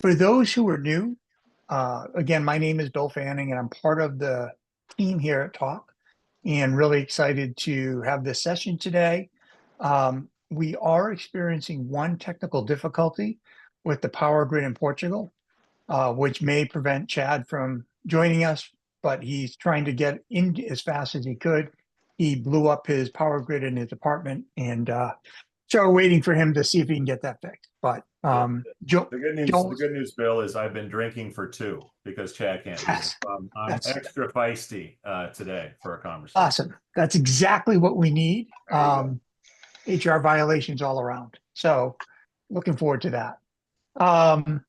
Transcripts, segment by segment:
For those who are new, again, my name is Bill Fanning, and I'm part of the team here at Talk, and really excited to have this session today. We are experiencing one technical difficulty with the power grid in Portugal, which may prevent Chad from joining us, but he's trying to get in as fast as he could. He blew up his power grid in his apartment, and so we're waiting for him to see if he can get that fixed. But Joe, The good news, Bill, is I've been drinking for two because Chad can't be here. yes, I'm that's extra feisty today for a conversation. awesome. That's exactly what we need. There you go. HR violations all around. So looking forward to that. Um,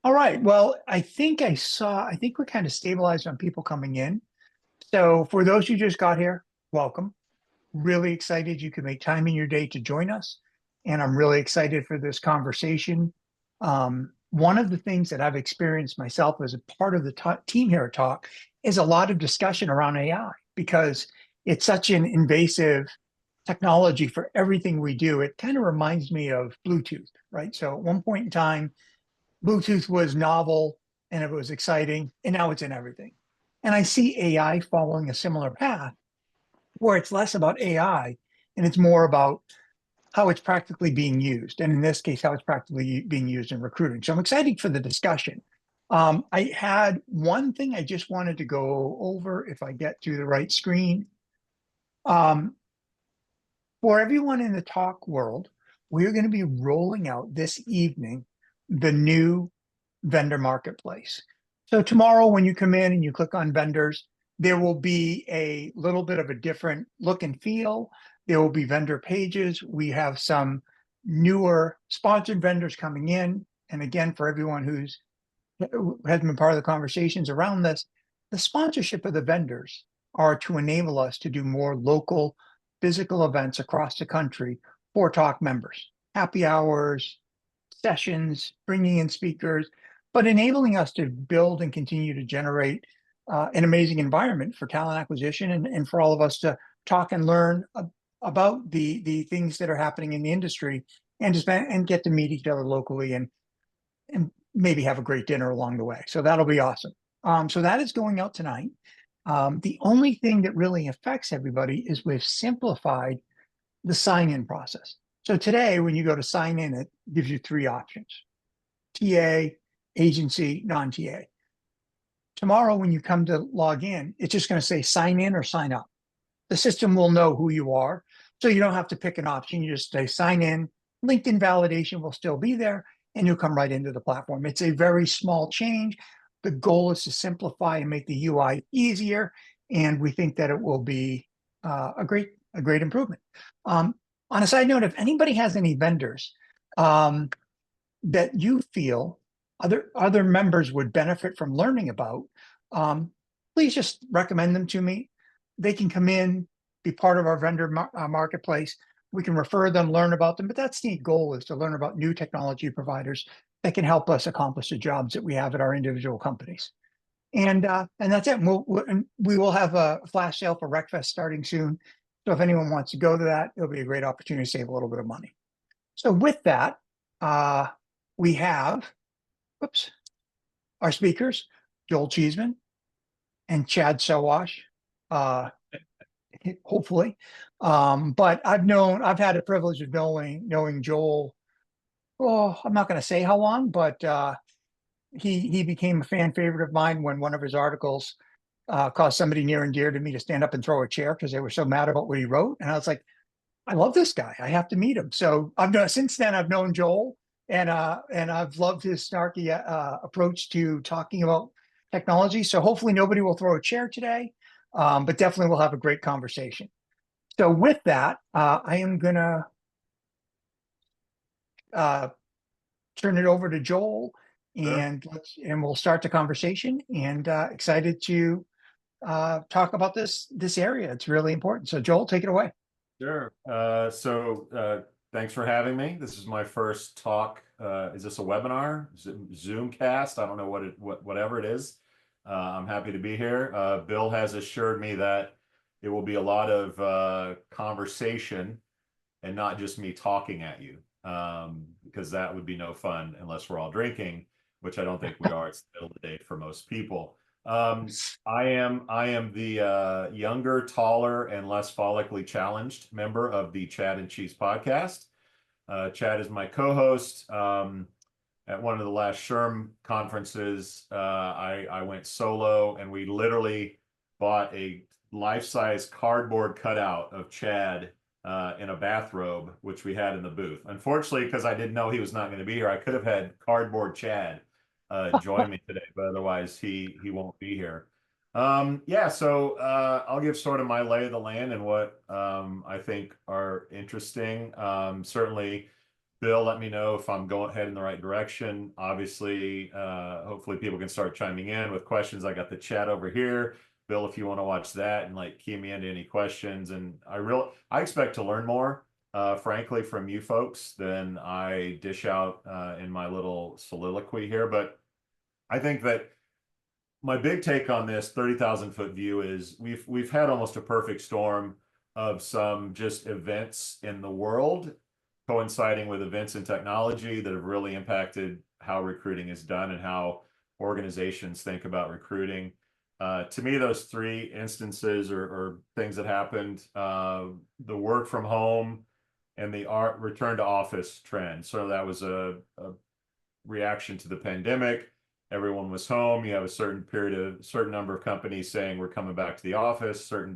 all right. Well, I think we're kind of stabilized on people coming in. So for those who just got here, welcome. Really excited you could make time in your day to join us. And I'm really excited for this conversation. One of the things that I've experienced myself as a part of the team here at Talk is a lot of discussion around AI because it's such an invasive technology for everything we do. It kind of reminds me of Bluetooth, right? So at one point in time, Bluetooth was novel and it was exciting, and now it's in everything. And I see AI following a similar path where it's less about AI and it's more about how it's practically being used. And in this case, how it's practically being used in recruiting. So I'm excited for the discussion. I had one thing I just wanted to go over if I get to the right screen. Um, for everyone in the talk world, we're going to be rolling out this evening the new vendor marketplace. So tomorrow when you come in and you click on vendors, there will be a little bit of a different look and feel. There will be vendor pages. We have some newer sponsored vendors coming in. And again, for everyone who has been part of the conversations around this, the sponsorship of the vendors are to enable us to do more local physical events across the country for Talk members, happy hours, sessions, bringing in speakers, but enabling us to build and continue to generate an amazing environment for talent acquisition and for all of us to talk and learn about the things that are happening in the industry and just and get to meet each other locally and maybe have a great dinner along the way. So that'll be awesome. So that is going out tonight. The only thing that really affects everybody is we've simplified the sign-in process. So today, when you go to sign in, it gives you three options: TA, agency, non-TA. Tomorrow, when you come to log in, it's just going to say sign in or sign up. The system will know who you are. So you don't have to pick an option. You just say sign in. LinkedIn validation will still be there, and you'll come right into the platform. It's a very small change. The goal is to simplify and make the UI easier, and we think that it will be a great improvement. On a side note, if anybody has any vendors that you feel other members would benefit from learning about, please just recommend them to me. They can come in, be part of our vendor marketplace. We can refer them, learn about them, but that's the goal, is to learn about new technology providers that can help us accomplish the jobs that we have at our individual companies. And that's it. We will have a flash sale for RecFest starting soon. So if anyone wants to go to that, it'll be a great opportunity to save a little bit of money. So with that, we have, our speakers, Joel Cheeseman and Chad Sowash, hopefully. But I've had the privilege of knowing Joel. Oh, I'm not going to say how long, but he became a fan favorite of mine when one of his articles caused somebody near and dear to me to stand up and throw a chair because they were so mad about what he wrote. And I was like, I love this guy. I have to meet him. So since then I've known Joel, and I've loved his snarky approach to talking about technology. So hopefully nobody will throw a chair today, but definitely we'll have a great conversation. So with that, I am gonna turn it over to Joel, Sure. and we'll start the conversation. And excited to talk about this area. It's really important. So Joel, take it away. Sure. Thanks for having me. This is my first talk. Is this a webinar? Zoomcast? I don't know whatever it is. I'm happy to be here. Bill has assured me that it will be a lot of conversation and not just me talking at you. because that would be no fun unless we're all drinking, which I don't think we are. It's the middle of the day for most people. I am the younger, taller, and less follically challenged member of the Chad and Cheese podcast. Chad is my co-host. At one of the last SHRM conferences, I went solo, and we literally bought a life-size cardboard cutout of Chad in a bathrobe, which we had in the booth. Unfortunately, because I didn't know he was not going to be here, I could have had cardboard Chad join me today, but otherwise he won't be here. Yeah, so I'll give sort of my lay of the land and what I think are interesting. Certainly, Bill, let me know if I'm going head in the right direction. Obviously, hopefully people can start chiming in with questions. I got the chat over here. Bill, if you want to watch that and like key me into any questions. And I expect to learn more, frankly, from you folks than I dish out in my little soliloquy here. But I think that my big take on this 30,000 foot view is we've had almost a perfect storm of some just events in the world coinciding with events in technology that have really impacted how recruiting is done and how organizations think about recruiting. To me, those three instances or things that happened, the work from home and the return to office trend. So that was a reaction to the pandemic. Everyone was home. You have a certain number of companies saying we're coming back to the office, a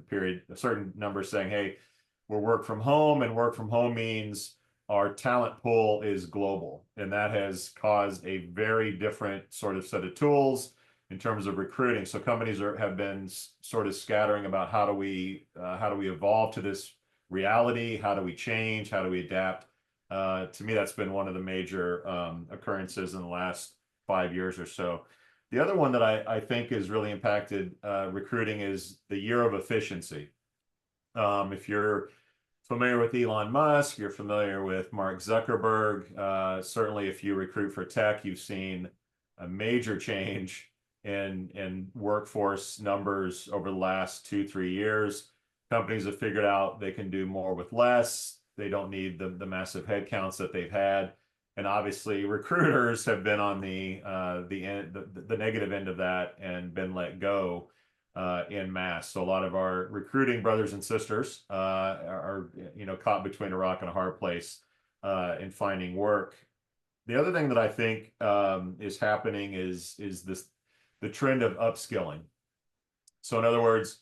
certain number saying, hey, we're work from home, and work from home means our talent pool is global. And that has caused a very different sort of set of tools in terms of recruiting. So companies have been sort of scattering about how do we evolve to this reality? How do we change? How do we adapt? To me, that's been one of the major occurrences in the last 5 years or so. The other one that I think has really impacted recruiting is the year of efficiency. If you're familiar with Elon Musk, you're familiar with Mark Zuckerberg. Certainly, if you recruit for tech, you've seen a major change in workforce numbers over the last 2-3 years. Companies have figured out they can do more with less. They don't need the massive headcounts that they've had. And obviously, recruiters have been on the negative end of that and been let go en masse. So a lot of our recruiting brothers and sisters are caught between a rock and a hard place in finding work. The other thing that I think is happening is the trend of upskilling. So in other words,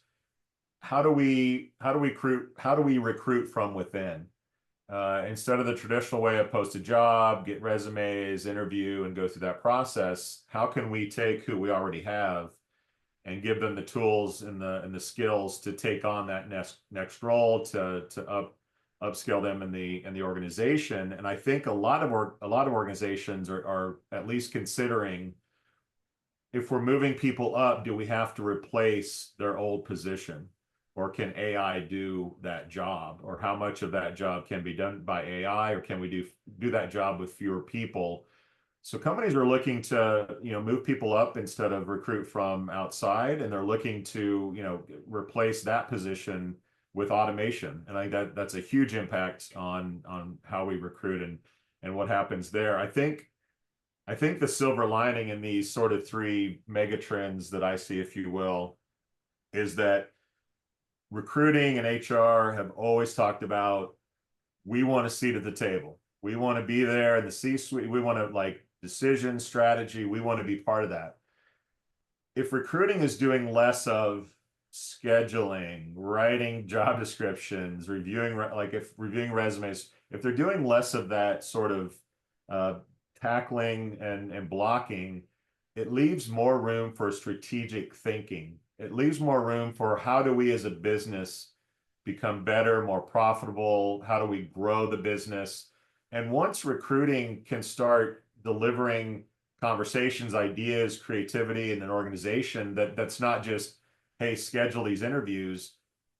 how do we recruit from within? Instead of the traditional way of post a job, get resumes, interview, and go through that process, how can we take who we already have and give them the tools and the skills to take on that next role, to upskill them in the organization? And I think a lot of organizations are at least considering, if we're moving people up, do we have to replace their old position? Or can AI do that job? Or how much of that job can be done by AI? Or can we do that job with fewer people? So companies are looking to move people up instead of recruit from outside, and they're looking to replace that position with automation. And I think that's a huge impact on how we recruit and what happens there. I think the silver lining in these sort of three mega trends that I see, if you will, is that recruiting and HR have always talked about, we want a seat at the table. We want to be there in the C-suite. We want to decision strategy. We want to be part of that. If recruiting is doing less of scheduling, writing job descriptions, reviewing resumes, if they're doing less of that sort of tackling and blocking, it leaves more room for strategic thinking. It leaves more room for, how do we as a business become better, more profitable? How do we grow the business? And once recruiting can start delivering conversations, ideas, creativity in an organization that's not just, hey, schedule these interviews,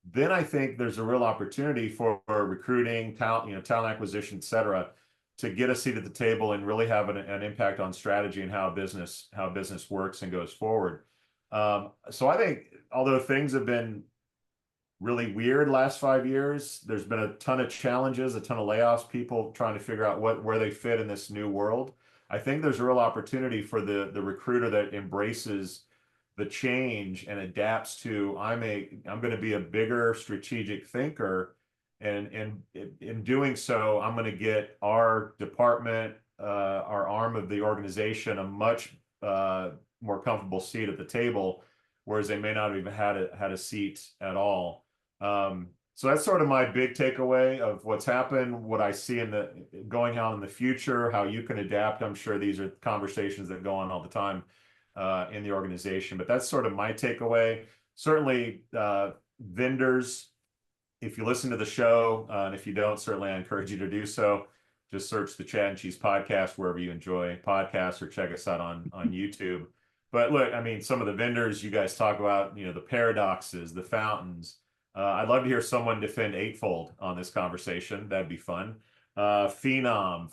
then I think there's a real opportunity for recruiting, talent acquisition, et cetera, to get a seat at the table and really have an impact on strategy and how business works and goes forward. So I think, although things have been really weird last 5 years. There's been a ton of challenges, a ton of layoffs, people trying to figure out where they fit in this new world. I think there's a real opportunity for the recruiter that embraces the change and adapts to I'm going to be a bigger strategic thinker, and in doing so, I'm going to get our department, our arm of the organization, a much more comfortable seat at the table, whereas they may not have even had a seat at all. So that's sort of my big takeaway of what's happened, what I see in the going on in the future, how you can adapt. I'm sure these are conversations that go on all the time in the organization, but that's sort of my takeaway. Certainly, vendors, if you listen to the show, and if you don't, certainly I encourage you to do so. Just search the Chad and Cheese podcast wherever you enjoy podcasts, or check us out on YouTube. But look, I mean, some of the vendors you guys talk about, you know, the paradoxes, the fountains. I'd love to hear someone defend Eightfold on this conversation. That'd be fun. Phenom,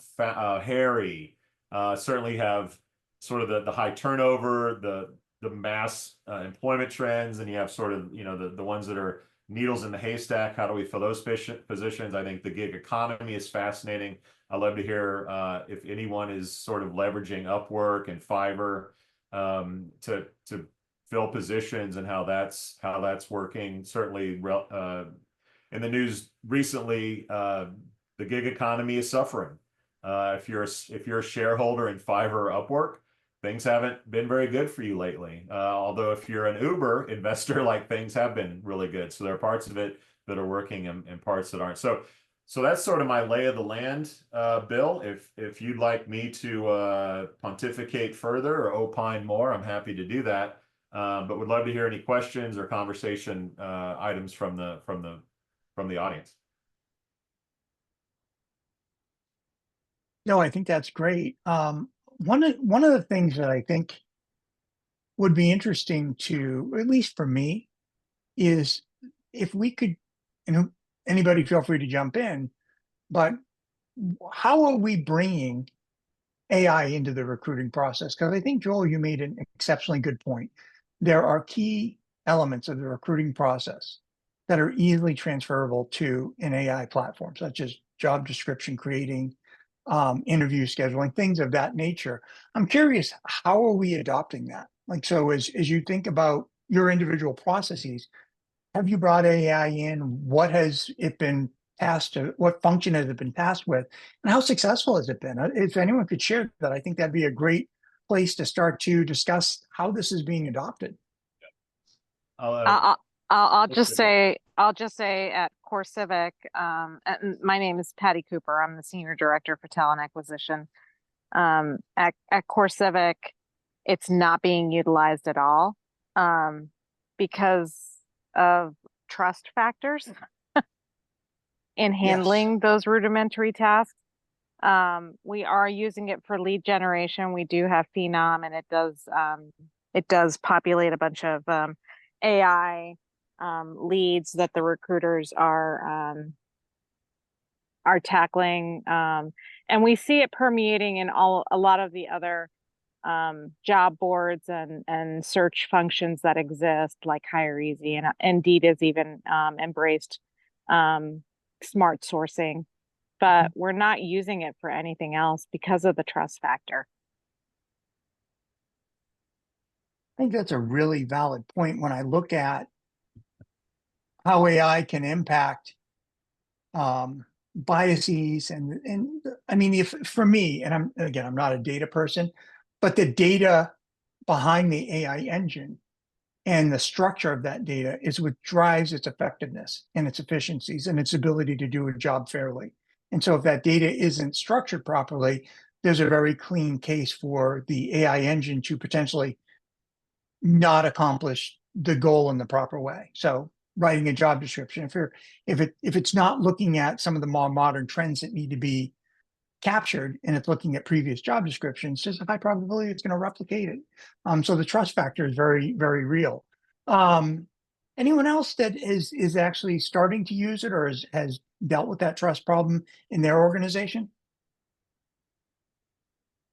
Harry, certainly have sort of the high turnover, the mass employment trends, and you have sort of, you know, the ones that are needles in the haystack. How do we fill those positions? I think the gig economy is fascinating. I'd love to hear if anyone is sort of leveraging Upwork and Fiverr to fill positions, and how that's working. Certainly, in the news recently, the gig economy is suffering. If you're a shareholder in Fiverr or Upwork, things haven't been very good for you lately. Although if you're an Uber investor, like, things have been really good. So there are parts of it that are working and parts that aren't. So that's sort of my lay of the land, Bill. If you'd like me to pontificate further or opine more, I'm happy to do that. But would love to hear any questions or conversation items from the audience. No, I think that's great. One of the things that I think would be interesting to, at least for me, is if we could, and anybody feel free to jump in, but how are we bringing AI into the recruiting process? Because I think, Joel, you made an exceptionally good point. There are key elements of the recruiting process that are easily transferable to an AI platform, such as job description creating, interview scheduling, things of that nature. I'm curious, how are we adopting that? Like, so as you think about your individual processes, have you brought AI in? What has it been tasked to, what function has it been tasked with? And how successful has it been? If anyone could share that, I think that'd be a great place to start to discuss how this is being adopted. I'll just say at Core Civic, and my name is Patty Cooper. I'm the Senior Director for Talent Acquisition. At Core Civic, it's not being utilized at all because of trust factors in handling those rudimentary tasks. We are using it for lead generation. We do have Phenom, and it does populate a bunch of AI leads that the recruiters are tackling, and we see it permeating in a lot of the other job boards and search functions that exist, like Hire Easy, and Indeed has even embraced smart sourcing, but we're not using it for anything else because of the trust factor. I think that's a really valid point when I look at how AI can impact biases and I mean, if for me, and I'm not a data person, but the data behind the AI engine and the structure of that data is what drives its effectiveness and its efficiencies and its ability to do a job fairly. And so if that data isn't structured properly, there's a very clean case for the AI engine to potentially not accomplish the goal in the proper way. So writing a job description, if it's not looking at some of the more modern trends that need to be captured, and it's looking at previous job descriptions, there's a high probability it's going to replicate it. So the trust factor is very, very real. Anyone else that is actually starting to use it or has dealt with that trust problem in their organization?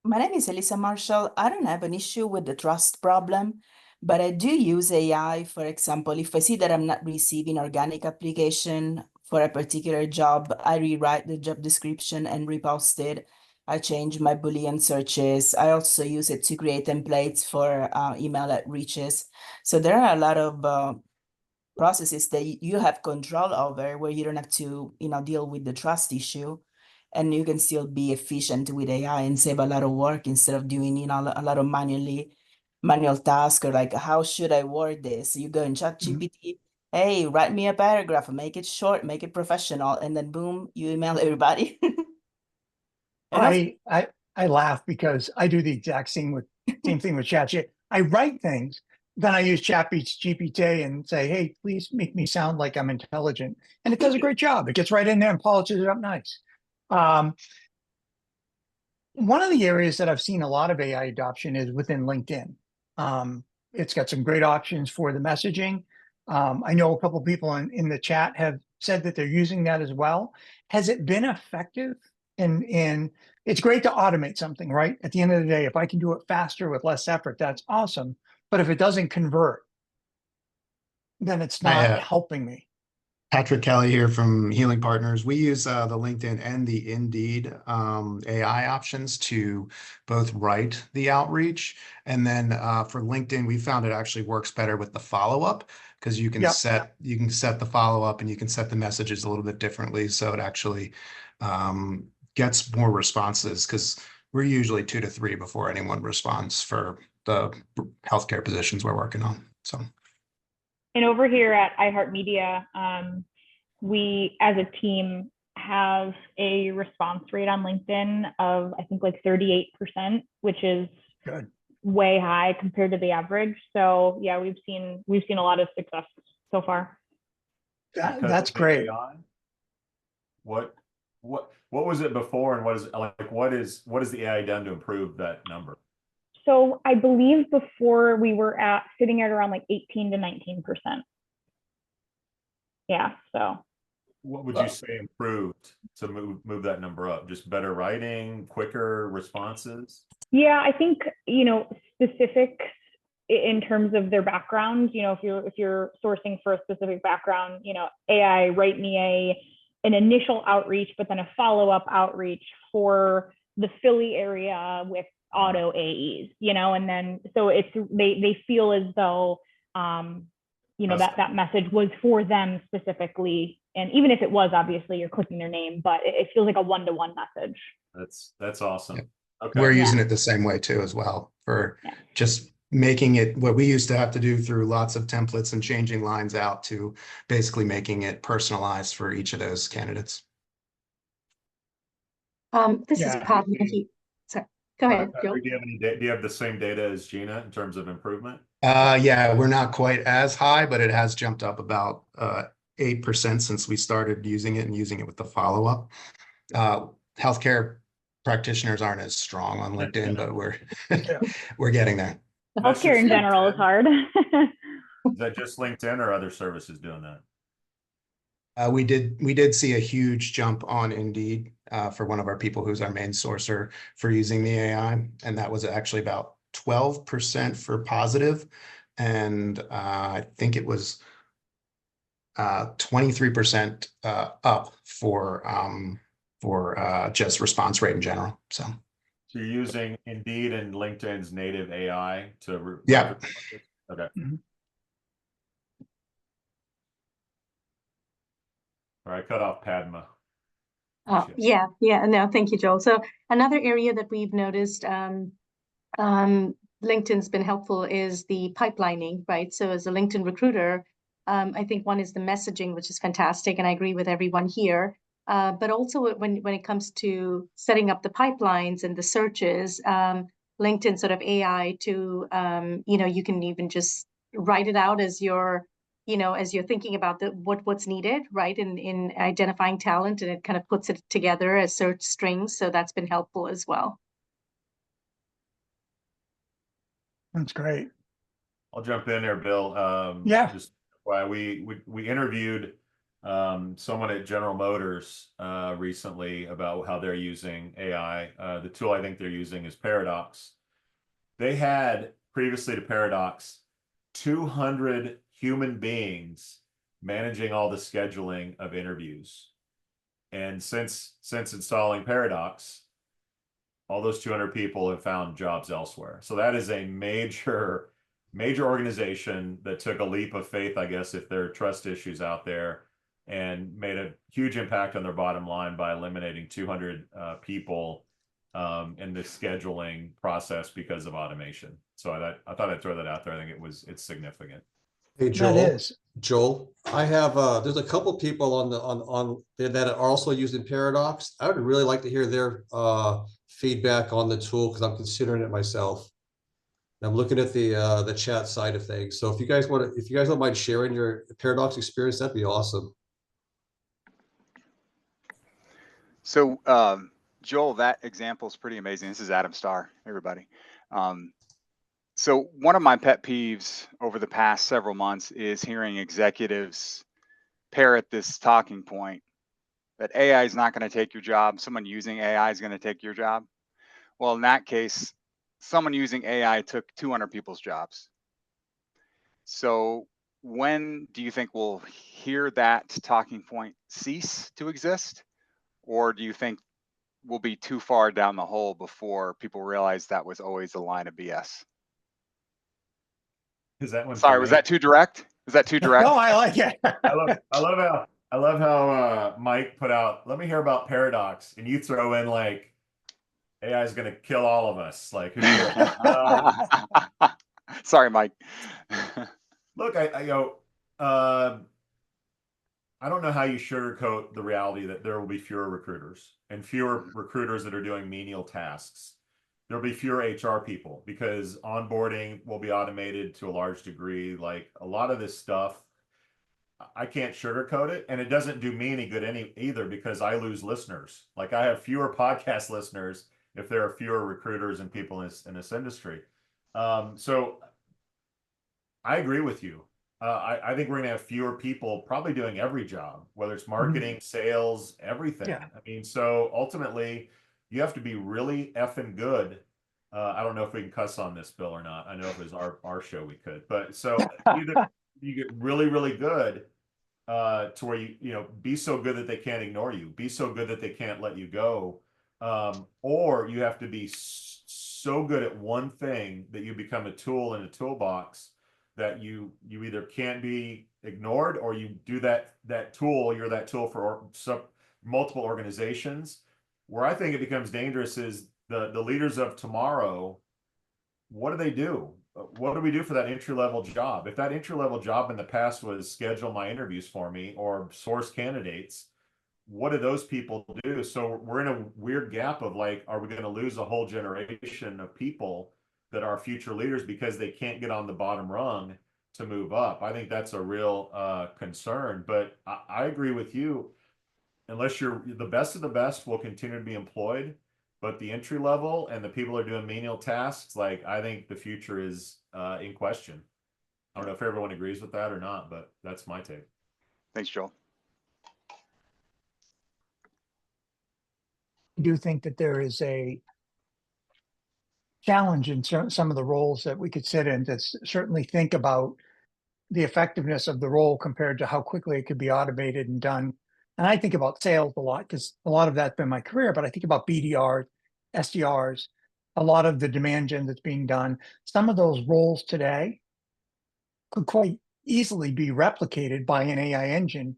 My name is Elisa Marshall. I don't have an issue with the trust problem, But I do use AI, for example, if I see that I'm not receiving organic application for a particular job, I rewrite the job description and repost it. I change my Boolean searches. I also use it to create templates for email outreaches. So there are a lot of processes that you have control over where you don't have to, deal with the trust issue. And you can still be efficient with AI and save a lot of work instead of doing, a lot of manual task, or like, how should I word this? You go in ChatGPT, hey, write me a paragraph, make it short, make it professional, and then boom, you email everybody. And also, I laugh because I do the exact same thing with ChatGPT. I write things, then I use ChatGPT and say, "Hey, please make me sound like I'm intelligent," and it does a great job. It gets right in there and polishes it up nice. One of the areas that I've seen a lot of AI adoption is within LinkedIn. It's got some great options for the messaging. I know a couple of people in the chat have said that they're using that as well. Has it been effective? And it's great to automate something, right? At the end of the day, if I can do it faster with less effort, that's awesome. But if it doesn't convert, then it's not helping me. Patrick Kelly here from Healing Partners. We use the LinkedIn and the Indeed AI options to both write the outreach. And then for LinkedIn, we found it actually works better with the follow-up, because you can set the follow-up and you can set the messages a little bit differently. So it actually gets more responses, because we're usually 2 to 3 before anyone responds for the healthcare positions we're working on. So. And over here at iHeartMedia, we as a team have a response rate on LinkedIn of, I think, like 38%, which is good, way high compared to the average. So yeah, we've seen a lot of success so far. That's great. AI, what was it before, and what is the AI done to improve that number? So I believe before we were sitting at around like 18 to 19%. Yeah. So what would you say improved to move that number up? Just better writing, quicker responses? Yeah, I think, specifics in terms of their background, if you're sourcing for a specific background, AI, write me an initial outreach, but then a follow-up outreach for the Philly area with auto AEs, and then so they feel as though that message was for them specifically, and even if it was, obviously you're clicking their name, but it feels like a one-to-one message. That's awesome. Yep. Okay, we're using it the same way too as well, for just making it what we used to have to do through lots of templates and changing lines out to basically making it personalized for each of those candidates. This is Pat. Sorry, go ahead. Do you have the same data as Gina in terms of improvement? Yeah, we're not quite as high, but it has jumped up about 8% since we started using it and using it with the follow-up. Healthcare practitioners aren't as strong on LinkedIn, but we're getting there. Healthcare in general is hard. Is that just LinkedIn or other services doing that? We did see a huge jump on Indeed for one of our people who's our main sourcer for using the AI, and that was actually about 12% for positive, and I think it was 23% up for just response rate in general. So you're using Indeed and LinkedIn's native AI to yeah. Okay. All right, cut off Padma. Yeah, no, thank you, Joel. So another area that we've noticed LinkedIn's been helpful is the pipelining, right? So as a LinkedIn recruiter, I think one is the messaging, which is fantastic, and I agree with everyone here. But also when it comes to setting up the pipelines and the searches, LinkedIn sort of AI to, you can even just write it out as you're thinking about what's needed, right? In identifying talent, and it kind of puts it together as search strings. So that's been helpful as well. That's great. I'll jump in there, Bill. Just why we interviewed someone at General Motors recently about how they're using AI. The tool I think they're using is Paradox. They had previously to Paradox 200 human beings managing all the scheduling of interviews. And since installing Paradox, all those 200 people have found jobs elsewhere. So that is a major organization that took a leap of faith, I guess, if there are trust issues out there, and made a huge impact on their bottom line by eliminating 200 people in the scheduling process because of automation. So I thought I'd throw that out there. I think it's significant. Hey, That Joel. is. Joel, I have there's a couple people on that are also using Paradox. I would really like to hear their feedback on the tool, because I'm considering it myself. I'm looking at the chat side of things. So if you guys don't mind sharing your Paradox experience, that'd be awesome. So Joel, that example is pretty amazing. This is Adam Starr, everybody. So one of my pet peeves over the past several months is hearing executives parrot this talking point that AI is not going to take your job. Someone using AI is going to take your job. Well, in that case, someone using AI took 200 people's jobs. So when do you think we'll hear that talking point cease to exist? Or do you think we'll be too far down the hole before people realize that was always a line of BS? Is that one? Sorry, was that too direct? Was that too direct? No, I like it. I love how Mike put out, let me hear about Paradox, and you throw in like, AI is going to kill all of us. Like, who cares? Sorry, Mike. Look, I don't know how you sugarcoat the reality that there will be fewer recruiters and fewer recruiters that are doing menial tasks. There'll be fewer HR people because onboarding will be automated to a large degree. Like a lot of this stuff, I can't sugarcoat it, and it doesn't do me any good either, because I lose listeners. Like I have fewer podcast listeners if there are fewer recruiters and people in this industry. So I agree with you. I think we're going to have fewer people probably doing every job, whether it's marketing, sales, everything. Yeah. I mean, so ultimately, you have to be really effing good. I don't know if we can cuss on this, Bill, or not. I know if it was our show, we could. But so either you get really, really good to where you be so good that they can't ignore you, be so good that they can't let you go, or you have to be so good at one thing that you become a tool in a toolbox that you either can't be ignored, or you do that tool. You're that tool for multiple organizations. Where I think it becomes dangerous is the leaders of tomorrow. What do they do? What do we do for that entry-level job? If that entry-level job in the past was schedule my interviews for me or source candidates, what do those people do? So we're in a weird gap of like, are we going to lose a whole generation of people that are future leaders because they can't get on the bottom rung to move up? I think that's a real concern, but I agree with you. Unless you're the best of the best will continue to be employed, but the entry level and the people are doing menial tasks, like I think the future is in question. I don't know if everyone agrees with that or not, but that's my take. Thanks, Joel. I do think that there is a challenge in some of the roles that we could sit in to certainly think about the effectiveness of the role compared to how quickly it could be automated and done. And I think about sales a lot because a lot of that's been my career, but I think about BDRs, SDRs, a lot of the demand gen that's being done. Some of those roles today could quite easily be replicated by an AI engine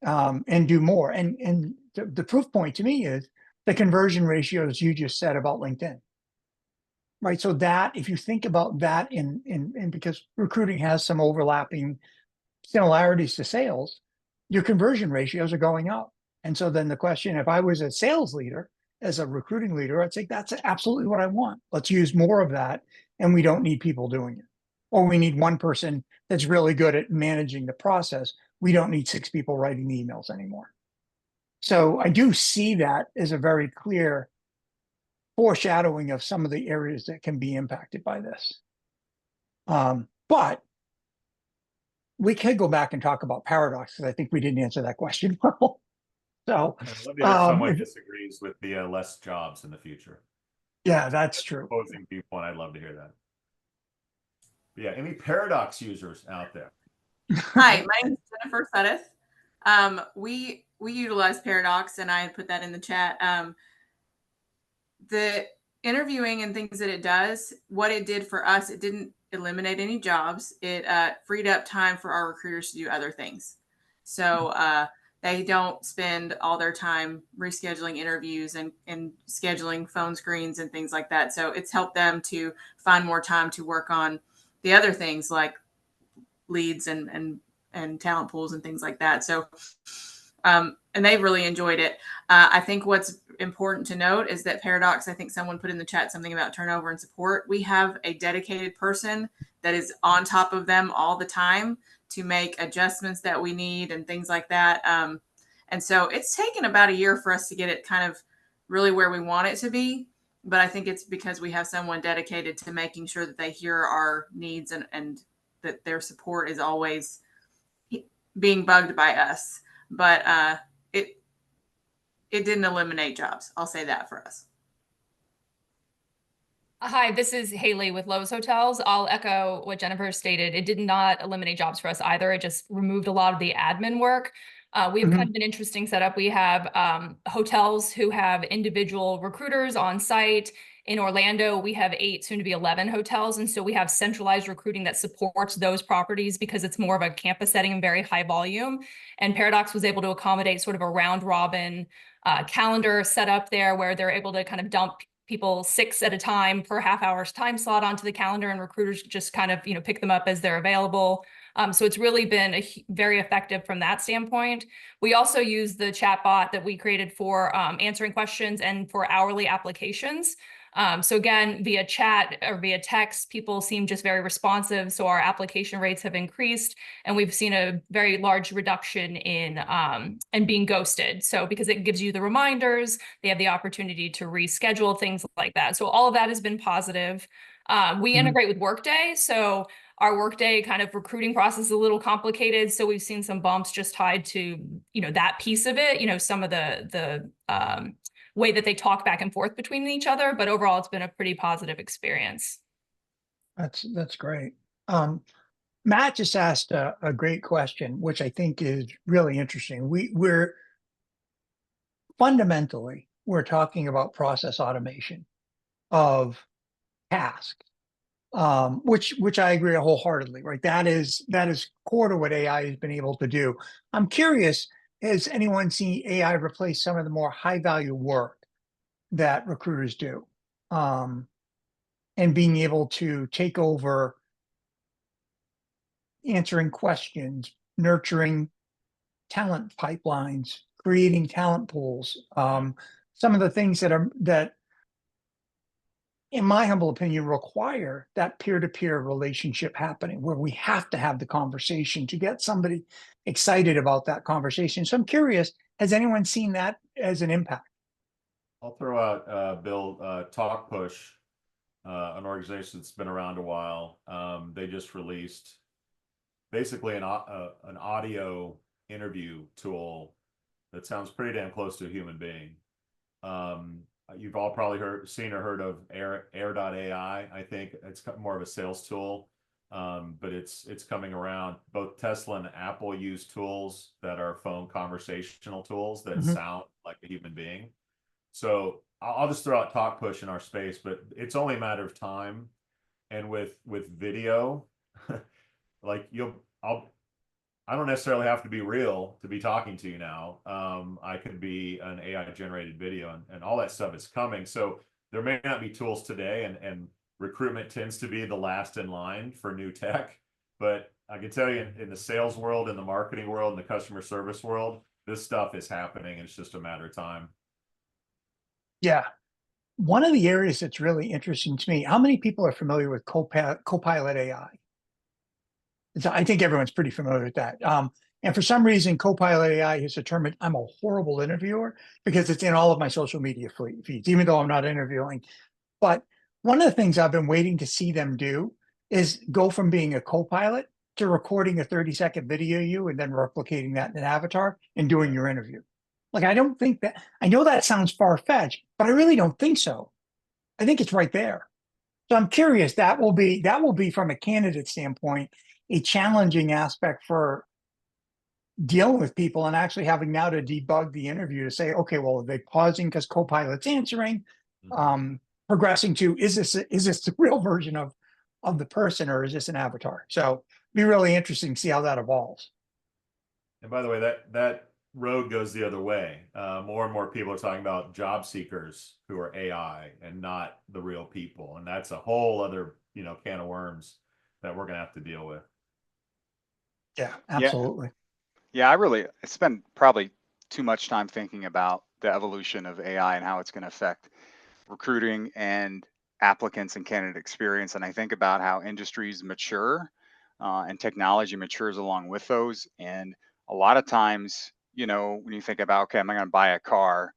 and do more. And the proof point to me is the conversion ratios you just said about LinkedIn. Right. So that if you think about that in because recruiting has some overlapping similarities to sales, your conversion ratios are going up. And so then the question, if I was a sales leader, as a recruiting leader, I'd say that's absolutely what I want. Let's use more of that. And we don't need people doing it. Or we need one person that's really good at managing the process. We don't need 6 people writing the emails anymore. So I do see that as a very clear foreshadowing of some of the areas that can be impacted by this. But we could go back and talk about Paradox because I think we didn't answer that question well. So I'd love to hear if someone disagrees with the less jobs in the future. Yeah, that's true. Opposing viewpoint, I'd love to hear that. Yeah, any Paradox users out there? Hi, my name is Jennifer Suddeth. We utilize Paradox, and I put that in the chat. The interviewing and things that it does, what it did for us, it didn't eliminate any jobs. It freed up time for our recruiters to do other things. So they don't spend all their time rescheduling interviews and scheduling phone screens and things like that. So it's helped them to find more time to work on the other things like leads and talent pools and things like that. So and they've really enjoyed it. I think what's important to note is that Paradox, I think someone put in the chat something about turnover and support. We have a dedicated person that is on top of them all the time to make adjustments that we need and things like that. And so it's taken about a year for us to get it kind of really where we want it to be. But I think it's because we have someone dedicated to making sure that they hear our needs and that their support is always being bugged by us. But it didn't eliminate jobs. I'll say that for us. Hi, this is Haley with Lowe's Hotels. I'll echo what Jennifer stated. It did not eliminate jobs for us either. It just removed a lot of the admin work. We have kind of an interesting setup. We have hotels who have individual recruiters on site. In Orlando, we have 8, soon to be 11 hotels. And so we have centralized recruiting that supports those properties because it's more of a campus setting and very high volume. And Paradox was able to accommodate sort of a round robin calendar set up there where they're able to kind of dump people 6 at a time per half hour's time slot onto the calendar, and recruiters just kind of, pick them up as they're available. So it's really been very effective from that standpoint. We also use the chat bot that we created for answering questions and for hourly applications. So again, via chat or via text, people seem just very responsive. So our application rates have increased, and we've seen a very large reduction in and being ghosted. So because it gives you the reminders, they have the opportunity to reschedule, things like that. So all of that has been positive. We integrate with Workday. So our Workday kind of recruiting process is a little complicated. So we've seen some bumps just tied to, that piece of it, some of the way that they talk back and forth between each other, but overall it's been a pretty positive experience. That's great. Matt just asked a great question, which I think is really interesting. We're fundamentally, we're talking about process automation of tasks, which I agree wholeheartedly, right? That is core to what AI has been able to do. I'm curious, has anyone seen AI replace some of the more high value work that recruiters do? And being able to take over answering questions, nurturing talent pipelines, creating talent pools, some of the things that in my humble opinion require that peer-to-peer relationship happening, where we have to have the conversation to get somebody excited about that conversation. So I'm curious, has anyone seen that as an impact? I'll throw out Bill, TalkPush, an organization that's been around a while. They just released basically an audio interview tool that sounds pretty damn close to a human being. You've all probably seen or heard of Air.ai. I think it's more of a sales tool, but it's coming around. Both Tesla and Apple use tools that are phone conversational tools that sound like a human being. So I'll just throw out TalkPush in our space, but it's only a matter of time. And with video, like I don't necessarily have to be real to be talking to you now. I could be an AI generated video, and all that stuff is coming. So there may not be tools today, and recruitment tends to be the last in line for new tech. But I can tell you in the sales world, in the marketing world, in the customer service world, this stuff is happening. And it's just a matter of time. Yeah. One of the areas that's really interesting to me, how many people are familiar with Copilot AI? I think everyone's pretty familiar with that. And for some reason, Copilot AI has determined I'm a horrible interviewer because it's in all of my social media feeds, even though I'm not interviewing. But one of the things I've been waiting to see them do is go from being a Copilot to recording a 30-second video of you and then replicating that in an avatar and doing your interview. Like, I don't think that, I know that sounds far-fetched, but I really don't think so. I think it's right there. So I'm curious, that will be from a candidate standpoint, a challenging aspect for dealing with people and actually having now to debug the interview to say, okay, well, are they pausing because Copilot's answering, progressing to, is this the real version of the person, or is this an avatar? So be really interesting to see how that evolves. And by the way, that road goes the other way. More and more people are talking about job seekers who are AI and not the real people. And that's a whole other, can of worms that we're going to have to deal with. Yeah, absolutely. Yeah, I spend probably too much time thinking about the evolution of AI and how it's going to affect recruiting and applicants and candidate experience. And I think about how industries mature and technology matures along with those. And a lot of times, when you think about, okay, am I going to buy a car,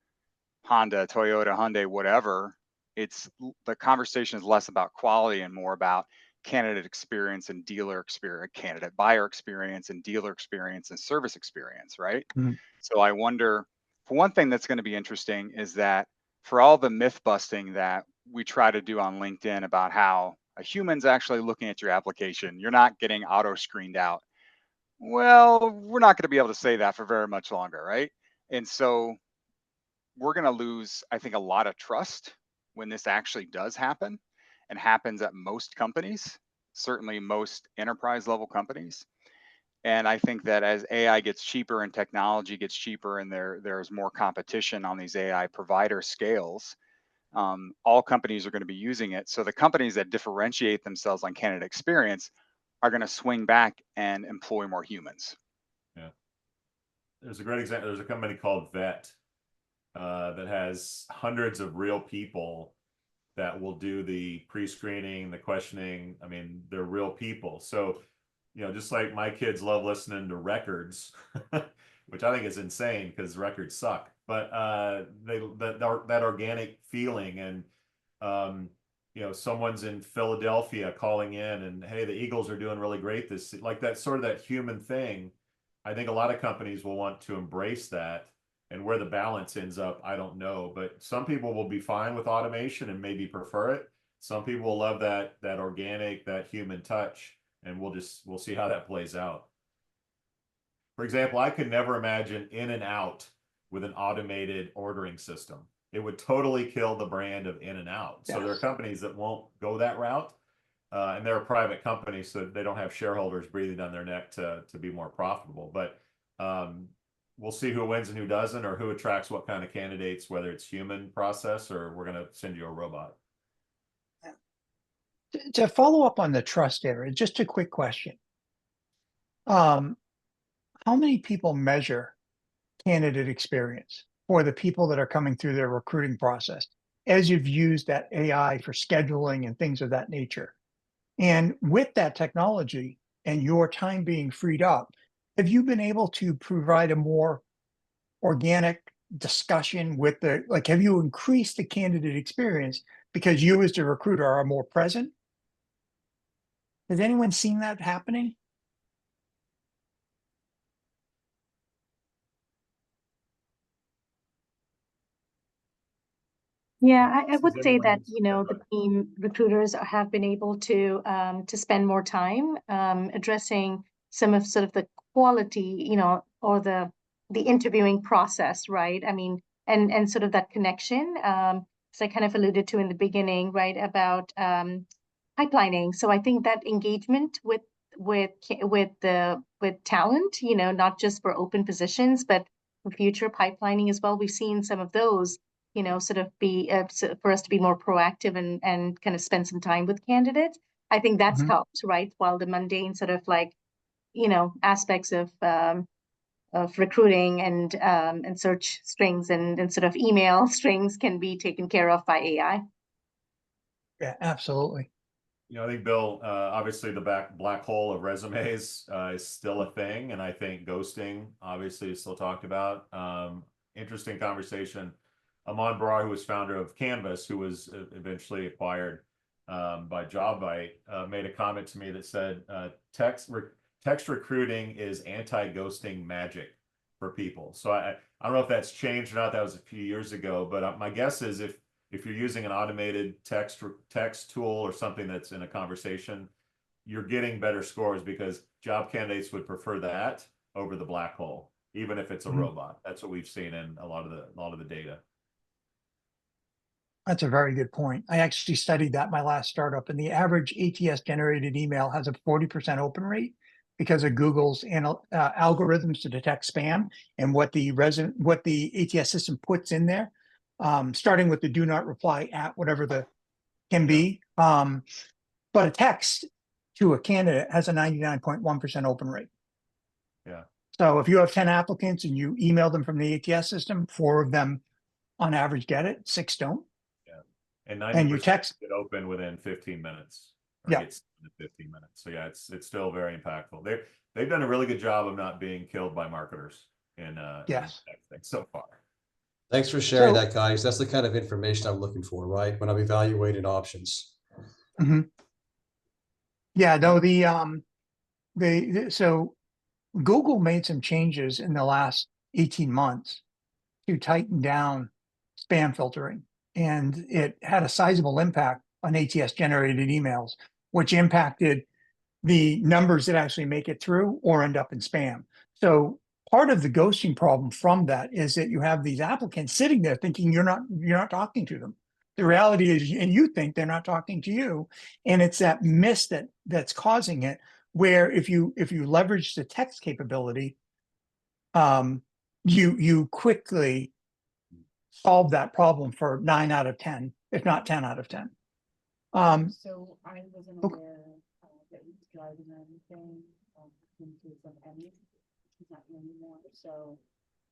Honda, Toyota, Hyundai, whatever, the conversation is less about quality and more about candidate experience and dealer experience, candidate buyer experience and dealer experience and service experience, right? So I wonder, for one thing that's going to be interesting is that for all the myth busting that we try to do on LinkedIn about how a human's actually looking at your application, you're not getting auto screened out. Well, we're not going to be able to say that for very much longer, right? And so we're going to lose, I think, a lot of trust when this actually does happen, and happens at most companies, certainly most enterprise level companies. And I think that as AI gets cheaper and technology gets cheaper and there's more competition on these AI provider scales, all companies are going to be using it. So the companies that differentiate themselves on candidate experience are going to swing back and employ more humans. Yeah. There's a great example. There's a company called Vet that has hundreds of real people that will do the pre-screening, the questioning. I mean, they're real people. So, just like my kids love listening to records, which I think is insane because records suck. But that organic feeling, and someone's in Philadelphia calling in, and hey, the Eagles are doing really great this, like that sort of that human thing. I think a lot of companies will want to embrace that. And where the balance ends up, I don't know. But some people will be fine with automation and maybe prefer it. Some people will love that organic, that human touch, and we'll see how that plays out. For example, I could never imagine In-N-Out with an automated ordering system. It would totally kill the brand of In-N-Out. So there are companies that won't go that route. And they're a private company, so they don't have shareholders breathing down their neck to be more profitable. But we'll see who wins and who doesn't, or who attracts what kind of candidates, whether it's human process or we're going to send you a robot. To follow up on the trust area, just a quick question. How many people measure candidate experience for the people that are coming through their recruiting process as you've used that AI for scheduling and things of that nature? And with that technology and your time being freed up, have you been able to provide a more organic discussion with have you increased the candidate experience because you as the recruiter are more present? Has anyone seen that happening? Yeah, I would say that, the team recruiters have been able to spend more time addressing some of sort of the quality, or the interviewing process, right? I mean, and sort of that connection, as I kind of alluded to in the beginning, right, about pipelining. So I think that engagement with talent, not just for open positions, but for future pipelining as well. We've seen some of those, sort of be for us to be more proactive and kind of spend some time with candidates. I think that's helped, right? While the mundane sort of aspects of recruiting and search strings and sort of email strings can be taken care of by AI. Yeah, absolutely. I think, Bill, obviously the black hole of resumes is still a thing. And I think ghosting obviously is still talked about. Interesting conversation. Aman Barar, who was founder of Canvas, who was eventually acquired by JobBite, made a comment to me that said, text recruiting is anti-ghosting magic for people. So I don't know if that's changed or not. That was a few years ago, but my guess is if if you're using an automated text tool or something that's in a conversation, you're getting better scores because job candidates would prefer that over the black hole, even if it's a robot. That's what we've seen in a lot of the data. That's a very good point. I actually studied that my last startup, and the average ATS generated email has a 40% open rate because of Google's algorithms to detect spam and what the ATS system puts in there, starting with the do not reply at whatever the can be. But a text to a candidate has a 99.1% open rate. Yeah. So if you have 10 applicants and you email them from the ATS system, 4 of them on average get it, 6 don't. And And you 90% text get open within 15 minutes. Or Yeah. gets in 15 minutes. So yeah, it's still very impactful. They've done a really good job of not being killed by marketers in Yes. texting so far. Thanks for sharing So- that, guys. That's the kind of information I'm looking for, right? When I'm evaluating options. Yeah, no, so Google made some changes in the last 18 months to tighten down spam filtering, and it had a sizable impact on ATS generated emails, which impacted the numbers that actually make it through or end up in spam. So part of the ghosting problem from that is that you have these applicants sitting there thinking you're not talking to them. The reality is, and you think they're not talking to you, and it's that miss that's causing it. Where if you leverage the text capability, you quickly solve that problem for 9 out of 10, if not 10 out of 10. So I wasn't Okay. aware that he was driving or anything into some Emmy. He's not here anymore, so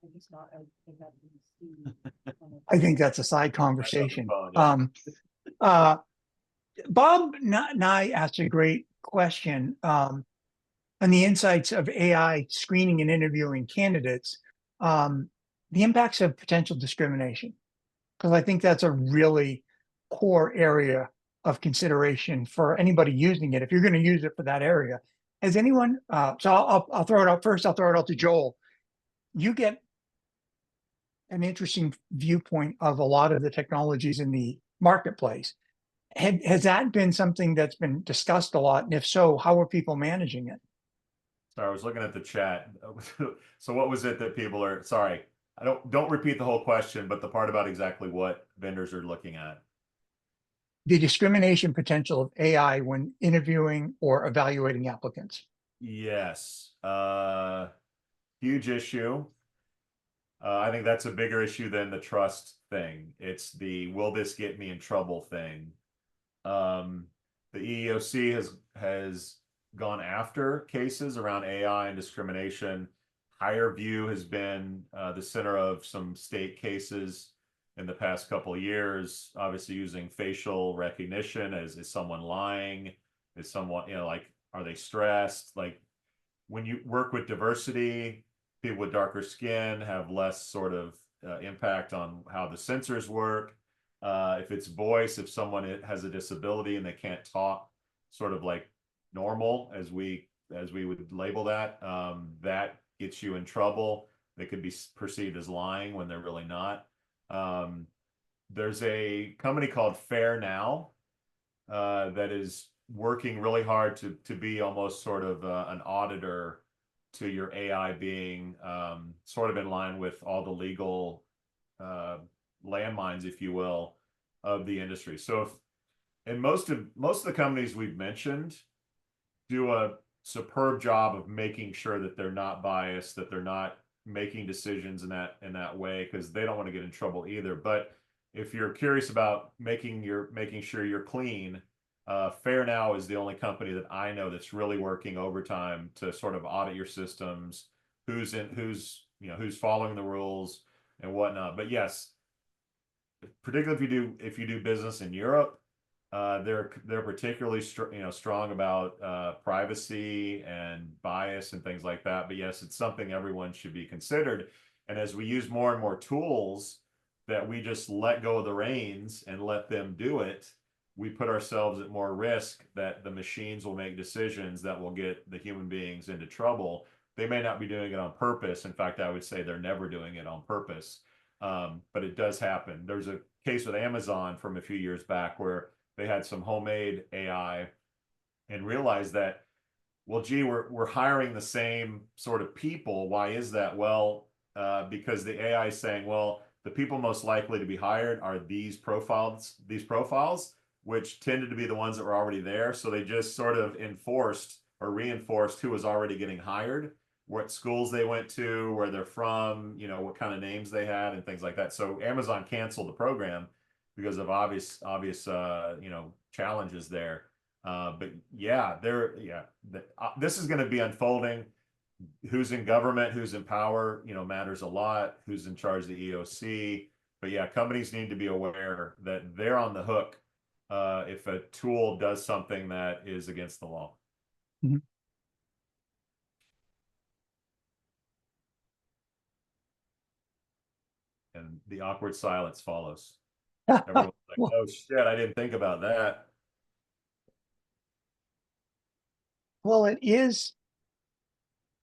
I just thought I got to see. I think that's a side conversation. phone, yeah. Bob Nye asked a great question on the insights of AI screening and interviewing candidates, the impacts of potential discrimination, because I think that's a really core area of consideration for anybody using it. If you're going to use it for that area, has anyone? So I'll throw it out first. I'll throw it out to Joel. You get an interesting viewpoint of a lot of the technologies in the marketplace. Has that been something that's been discussed a lot? And if so, how are people managing it? Sorry, I was looking at the chat. So what was it that people are, sorry, I don't repeat the whole question, but the part about exactly what vendors are looking at. The discrimination potential of AI when interviewing or evaluating applicants. Yes, huge issue. I think that's a bigger issue than the trust thing. It's the will this get me in trouble thing. The EEOC has gone after cases around AI and discrimination. Higher View has been the center of some state cases in the past couple of years, obviously using facial recognition. Is someone lying? Is someone, like, are they stressed? Like, when you work with diversity, people with darker skin have less sort of impact on how the sensors work. If it's voice, if someone has a disability and they can't talk sort of like normal, as we would label that, that gets you in trouble. They could be perceived as lying when they're really not. There's a company called Fair Now that is working really hard to be almost sort of an auditor to your AI being sort of in line with all the legal landmines, if you will, of the industry. So and most of the companies we've mentioned do a superb job of making sure that they're not biased, that they're not making decisions in that way, because they don't want to get in trouble either. But if you're curious about making sure you're clean, Fair Now is the only company that I know that's really working overtime to sort of audit your systems, who's following the rules and whatnot. But yes, particularly if you do business in Europe, they're particularly strong about privacy and bias and things like that. But yes, it's something everyone should be considered. And as we use more and more tools that we just let go of the reins and let them do it, we put ourselves at more risk that the machines will make decisions that will get the human beings into trouble. They may not be doing it on purpose. In fact, I would say they're never doing it on purpose. but it does happen. There's a case with Amazon from a few years back where they had some homemade AI and realized that, well, gee, we're hiring the same sort of people. Why is that? Well, because the AI is saying, well, the people most likely to be hired are these profiles, which tended to be the ones that were already there. So they just sort of enforced or reinforced who was already getting hired, what schools they went to, where they're from, you know, what kind of names they had and things like that. So Amazon canceled the program because of obvious, you know, challenges there. But yeah, this is going to be unfolding. Who's in government, who's in power, you know, matters a lot. Who's in charge of the EOC. But yeah, companies need to be aware that they're on the hook if a tool does something that is against the law. Mm-hmm. And the awkward silence follows. Everyone's like, oh shit, I didn't think about that. Well, it is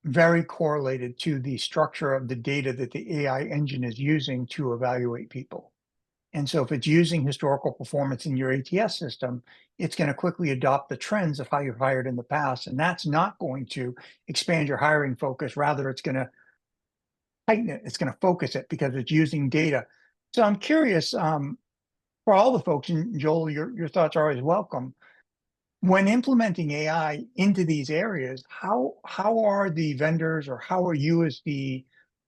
very correlated to the structure of the data that the AI engine is using to evaluate people. And so if it's using historical performance in your ATS system, it's going to quickly adopt the trends of how you've hired in the past. And that's not going to expand your hiring focus. Rather, it's going to tighten it. It's going to focus it because it's using data. So I'm curious, for all the folks, and Joel, your thoughts are always welcome. When implementing AI into these areas, how are the vendors, or how are you as the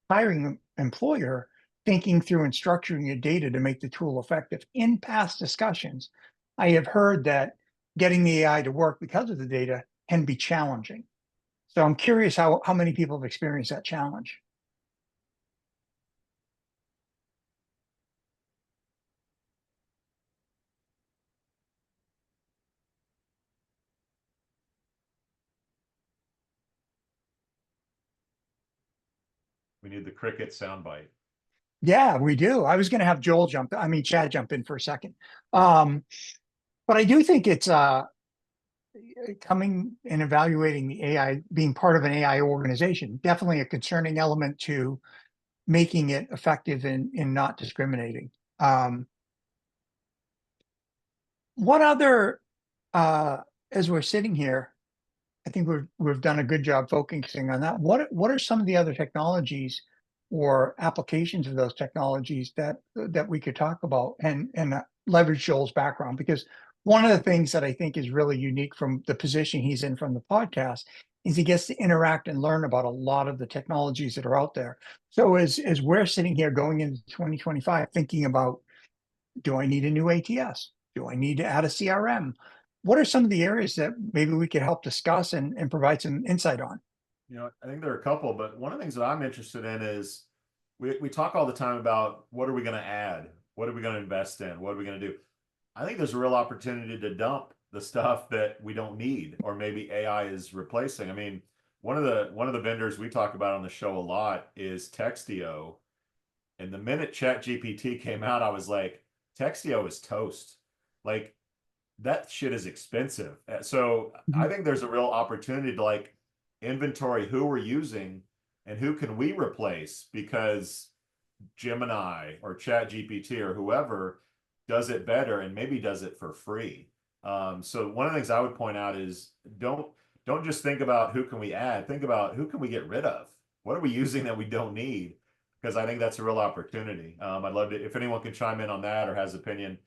hiring employer thinking through and structuring your data to make the tool effective? In past discussions, I have heard that getting the AI to work because of the data can be challenging. So I'm curious how many people have experienced that challenge. We need the cricket soundbite. Yeah, we do. I was going to have Chad jump in for a second. But I do think it's coming and evaluating the AI, being part of an AI organization, definitely a concerning element to making it effective in not discriminating. What other, as we're sitting here, I think we've done a good job focusing on that. What are some of the other technologies or applications of those technologies that we could talk about and leverage Joel's background? Because one of the things that I think is really unique from the position he's in from the podcast is he gets to interact and learn about a lot of the technologies that are out there. So as we're sitting here going into 2025, thinking about, do I need a new ATS? Do I need to add a CRM? What are some of the areas that maybe we could help discuss and provide some insight on? You know, I think there are a couple, but one of the things that I'm interested in is we talk all the time about what are we going to add? What are we going to invest in? What are we going to do? I think there's a real opportunity to dump the stuff that we don't need, or maybe AI is replacing. I mean, one of the vendors we talk about on the show a lot is Textio. And the minute ChatGPT came out, I was like, Textio is toast. Like, that shit is expensive. So I think there's a real opportunity to like inventory who we're using and who can we replace, because Gemini or ChatGPT or whoever does it better and maybe does it for free. So one of the things I would point out is don't just think about who can we add, think about who can we get rid of. What are we using that we don't need? Because I think that's a real opportunity. I'd love to, if anyone can chime in on that or has opinion,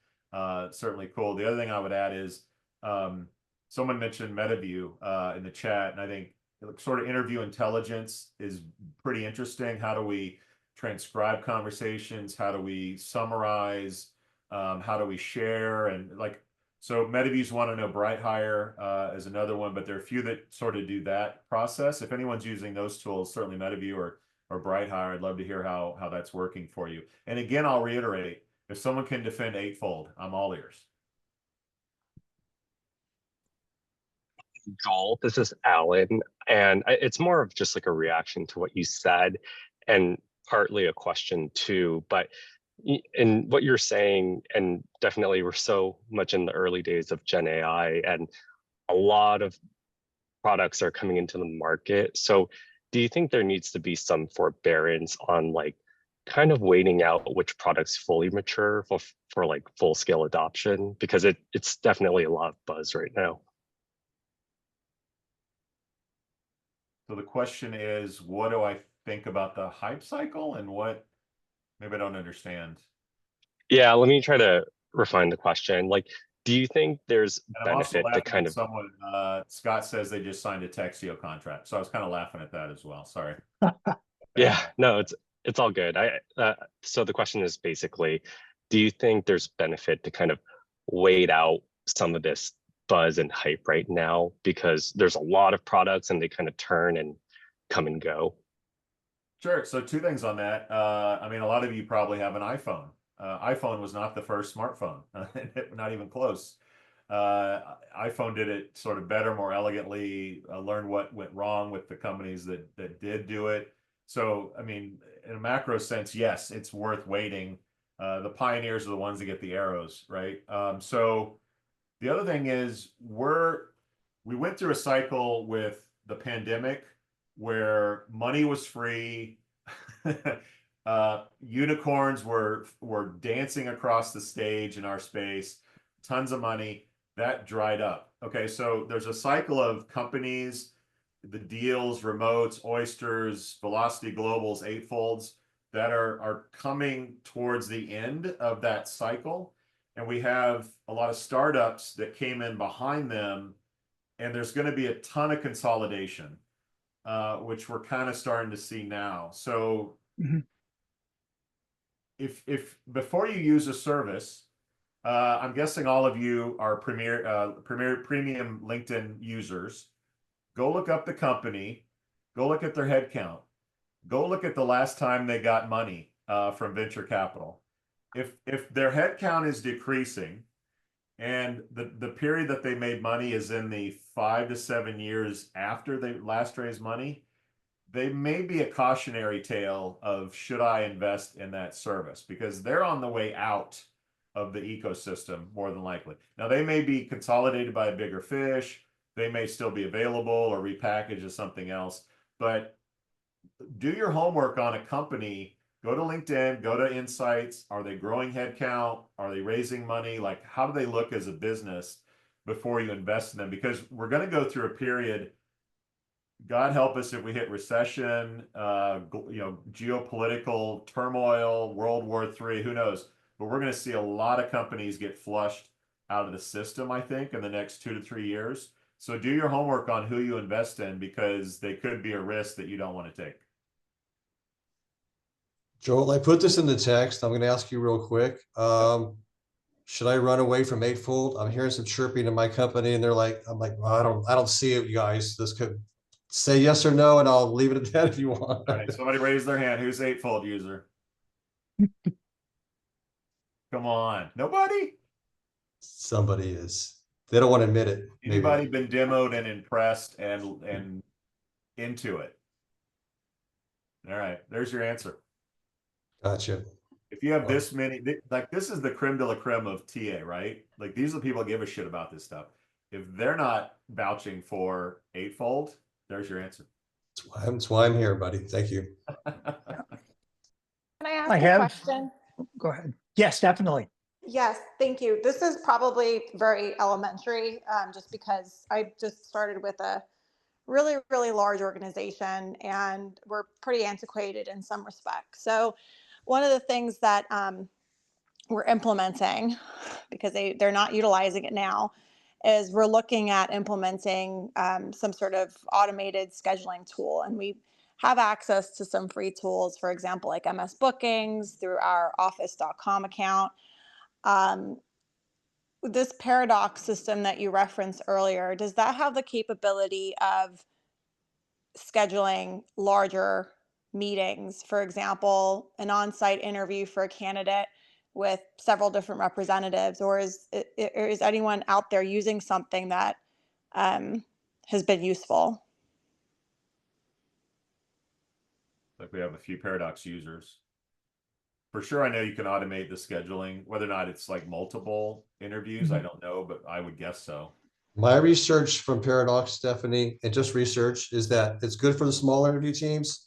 certainly cool. The other thing I would add is someone mentioned MetaView in the chat, and I think sort of interview intelligence is pretty interesting. How do we transcribe conversations? How do we summarize? How do we share? And like, so MetaView's one. I know BrightHire is another one, but there are a few that sort of do that process. If anyone's using those tools, certainly MetaView or BrightHire, I'd love to hear how that's working for you. And again, I'll reiterate, if someone can defend eightfold, I'm all ears. Joel, this is Alan, and it's more of just like a reaction to what you said, and partly a question too. But in what you're saying, and definitely we're so much in the early days of Gen AI, and a lot of products are coming into the market. So do you think there needs to be some forbearance on like kind of waiting out which products fully mature for like full scale adoption, because it's definitely a lot of buzz right now. So the question is, what do I think about the hype cycle and what, maybe I don't understand. Yeah, let me try to refine the question. Like, do you think there's And I'm also benefit to laughing kind at of, someone, Scott says they just signed a Texio contract. So I was kind of laughing at that as well. Sorry. yeah, no, it's all good. So the question is basically, do you think there's benefit to kind of wait out some of this buzz and hype right now, because there's a lot of products and they kind of turn and come and go? Sure. So two things on that. I mean, a lot of you probably have an iPhone. iPhone was not the first smartphone, not even close. iPhone did it sort of better, more elegantly, learned what went wrong with the companies that did do it. So, I mean, in a macro sense, yes, it's worth waiting. The pioneers are the ones that get the arrows, right? So the other thing is we went through a cycle with the pandemic where money was free. Unicorns were dancing across the stage in our space, tons of money. That dried up. Okay, so there's a cycle of companies, the deals, remotes, oysters, velocity globals, eightfolds that are coming towards the end of that cycle. And we have a lot of startups that came in behind them, and there's going to be a ton of consolidation, which we're kind of starting to see now. So if before you use a service, I'm guessing all of you are premium LinkedIn users. Go look up the company, go look at their headcount, go look at the last time they got money from venture capital. If their headcount is decreasing and the period that they made money is in the 5 to 7 years after they last raised money, they may be a cautionary tale of, should I invest in that service? Because they're on the way out of the ecosystem more than likely. Now they may be consolidated by a bigger fish. They may still be available or repackaged as something else, but do your homework on a company. Go to LinkedIn, go to Insights. Are they growing headcount? Are they raising money? Like, how do they look as a business before you invest in them? Because we're going to go through a period, God help us if we hit recession, geopolitical turmoil, World War III, who knows? But we're going to see a lot of companies get flushed out of the system, I think, in the next 2 to 3 years. So do your homework on who you invest in, because they could be a risk that you don't want to take. Joel, I put this in the text. I'm going to ask you real quick. Should I run away from Eightfold? I'm hearing some chirping in my company, and I'm like, well, I don't see it, you guys. This could say yes or no, and I'll leave it at that if you want. All right, somebody raise their hand. Who's Eightfold user? Come on, nobody? Somebody is. They don't want to admit it. Anybody been demoed and impressed and into it? All right, there's your answer. Gotcha. If you have this many, like, this is the creme de la creme of TA, right? Like, these are the people that give a shit about this stuff. If they're not vouching for Eightfold, there's your answer. That's why I'm here, buddy. Thank you. Can I ask a question? Go ahead. Yes, definitely. Yes, thank you. This is probably very elementary, just because I just started with a really, really large organization and we're pretty antiquated in some respects. So one of the things that we're implementing, because they're not utilizing it now, is we're looking at implementing some sort of automated scheduling tool. And we have access to some free tools, for example, like MS Bookings through our office.com account. This Paradox system that you referenced earlier, does that have the capability of scheduling larger meetings? For example, an on-site interview for a candidate with several different representatives, or is anyone out there using something that has been useful? Like, we have a few Paradox users. For sure, I know you can automate the scheduling. Whether or not it's like multiple interviews, I don't know, but I would guess so. My research from Paradox, Stephanie, and just research, is that it's good for the small interview teams.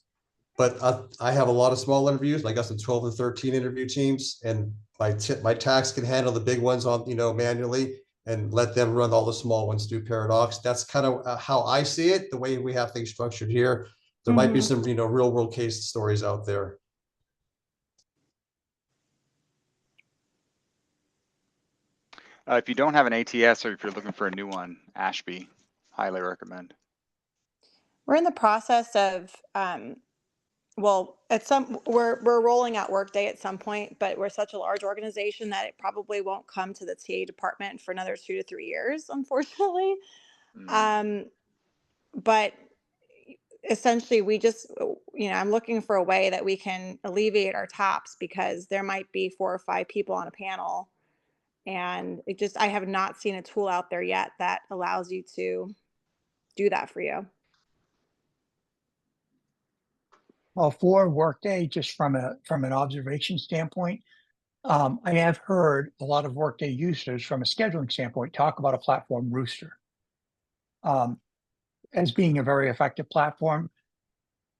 But I have a lot of small interviews. I got some 12 and 13 interview teams, and my tax can handle the big ones on, manually, and let them run all the small ones through Paradox. That's kind of how I see it, the way we have things structured here. There might be some, real world case stories out there. If you don't have an ATS or if you're looking for a new one, Ashby, highly recommend. We're in the process of, well, we're rolling out Workday at some point, but we're such a large organization that it probably won't come to the TA department for another 2 to 3 years, unfortunately. But essentially we just, I'm looking for a way that we can alleviate our tops, because there might be 4 or 5 people on a panel. And I have not seen a tool out there yet that allows you to do that for you. Well, for Workday, just from an observation standpoint, I have heard a lot of Workday users from a scheduling standpoint talk about a platform, Rooster, as being a very effective platform.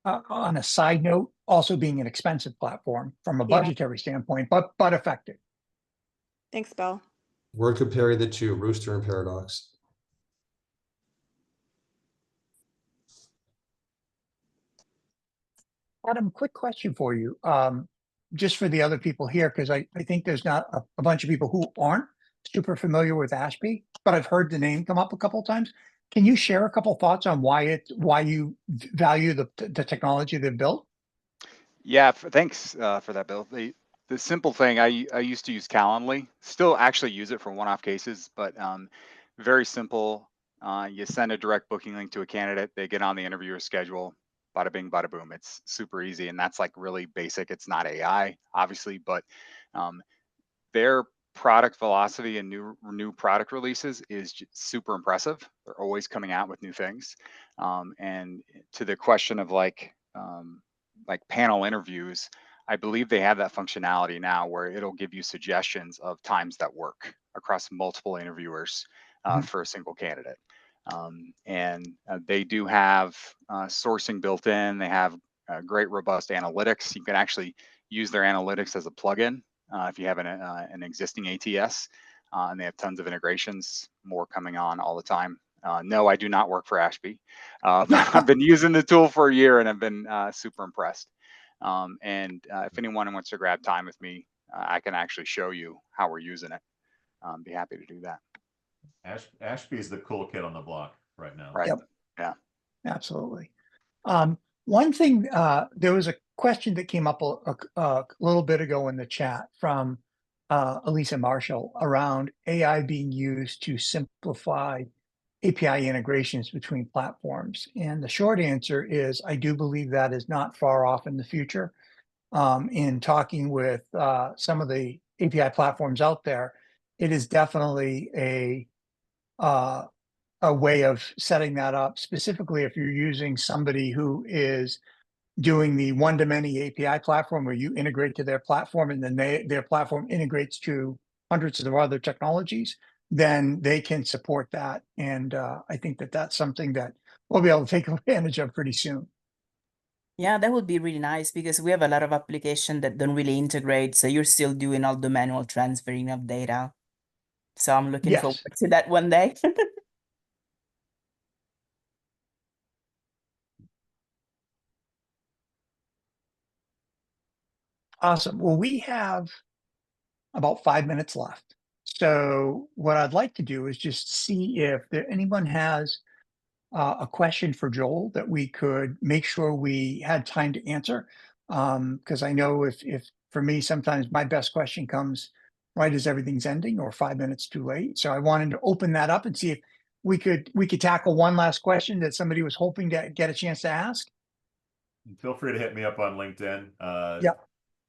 On a side note, also being an expensive platform from a budgetary standpoint, but effective. Thanks, Bill. We're comparing the two, Rooster and Paradox. Adam, quick question for you. Just for the other people here, because I think there's not a bunch of people who aren't super familiar with Ashby, but I've heard the name come up a couple of times. Can you share a couple thoughts on why you value the technology they've built? Yeah, thanks for that, Bill. The simple thing, I used to use Calendly, still actually use it for one-off cases, but very simple. You send a direct booking link to a candidate, they get on the interviewer schedule, bada bing, bada boom. It's super easy, and that's like really basic. It's not AI, obviously, but their product philosophy and new product releases is super impressive. They're always coming out with new things. And to the question of like panel interviews, I believe they have that functionality now where it'll give you suggestions of times that work across multiple interviewers for a single candidate. And they do have sourcing built in. They have great robust analytics. You can actually use their analytics as a plugin if you have an existing ATS, and they have tons of integrations, more coming on all the time. No, I do not work for Ashby. I've been using the tool for a year and I've been super impressed. And if anyone wants to grab time with me, I can actually show you how we're using it. Be happy to do that. Ashby is the cool kid on the block right now. Right. Yep. Yeah. Absolutely. One thing, there was a question that came up a little bit ago in the chat from Elisa Marshall around AI being used to simplify API integrations between platforms. And the short answer is, I do believe that is not far off in the future. In talking with some of the API platforms out there, it is definitely a way of setting that up, specifically if you're using somebody who is doing the one-to-many API platform where you integrate to their platform and then their platform integrates to hundreds of other technologies, then they can support that. And I think that that's something that we'll be able to take advantage of pretty soon. Yeah, that would be really nice because we have a lot of applications that don't really integrate. So you're still doing all the manual transferring of data. So I'm looking Yes. forward to that one day. Awesome. Well, we have about 5 minutes left. So what I'd like to do is just see if anyone has a question for Joel that we could make sure we had time to answer. Because I know if for me, sometimes my best question comes right as everything's ending or 5 minutes too late. So I wanted to open that up and see if we could tackle one last question that somebody was hoping to get a chance to ask. Feel free to hit me up on LinkedIn. Yep.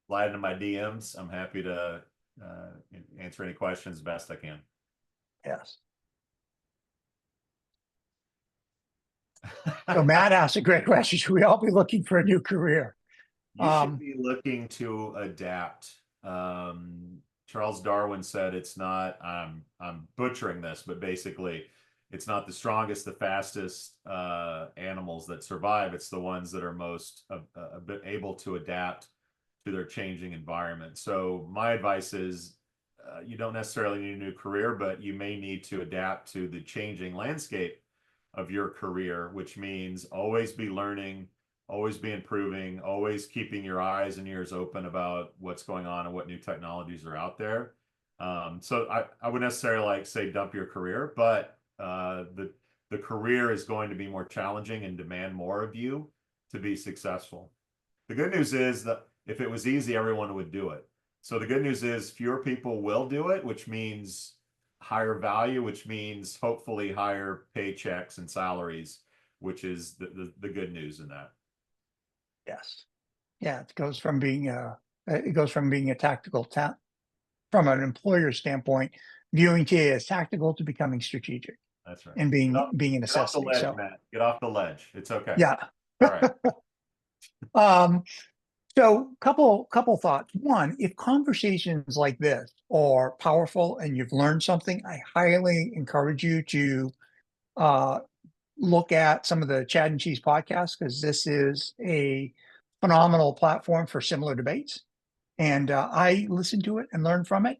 Slide into my DMs. I'm happy to answer any questions best I can. Yes. So Matt asked a great question. Should we all be looking for a new career? You should be looking to adapt. Charles Darwin said it's not, I'm butchering this, but basically it's not the strongest, the fastest animals that survive. It's the ones that are most a bit able to adapt to their changing environment. So my advice is you don't necessarily need a new career, but you may need to adapt to the changing landscape of your career, which means always be learning, always be improving, always keeping your eyes and ears open about what's going on and what new technologies are out there. So I wouldn't necessarily like say dump your career, but the career is going to be more challenging and demand more of you to be successful. The good news is that if it was easy, everyone would do it. So the good news is fewer people will do it, which means higher value, which means hopefully higher paychecks and salaries, which is the good news in that. Yes. Yeah, it goes from being a tactical from an employer standpoint, viewing TA as tactical to becoming strategic. That's right. And being a Get off the necessity. ledge, So Matt. Get off the ledge. It's okay. yeah. All right. So couple thoughts. One, if conversations like this are powerful and you've learned something, I highly encourage you to look at some of the Chad and Cheese podcasts, because this is a phenomenal platform for similar debates. And I listen to it and learn from it,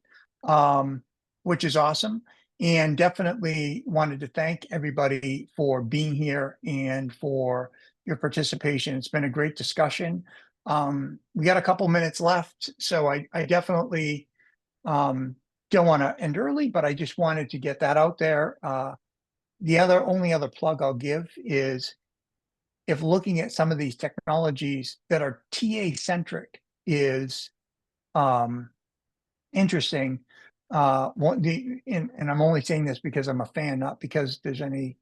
which is awesome. And definitely wanted to thank everybody for being here and for your participation. It's been a great discussion. We got a couple minutes left, so I definitely don't want to end early, but I just wanted to get that out there. The only other plug I'll give is, if looking at some of these technologies that are TA centric is interesting. And I'm only saying this because I'm a fan, not because there's any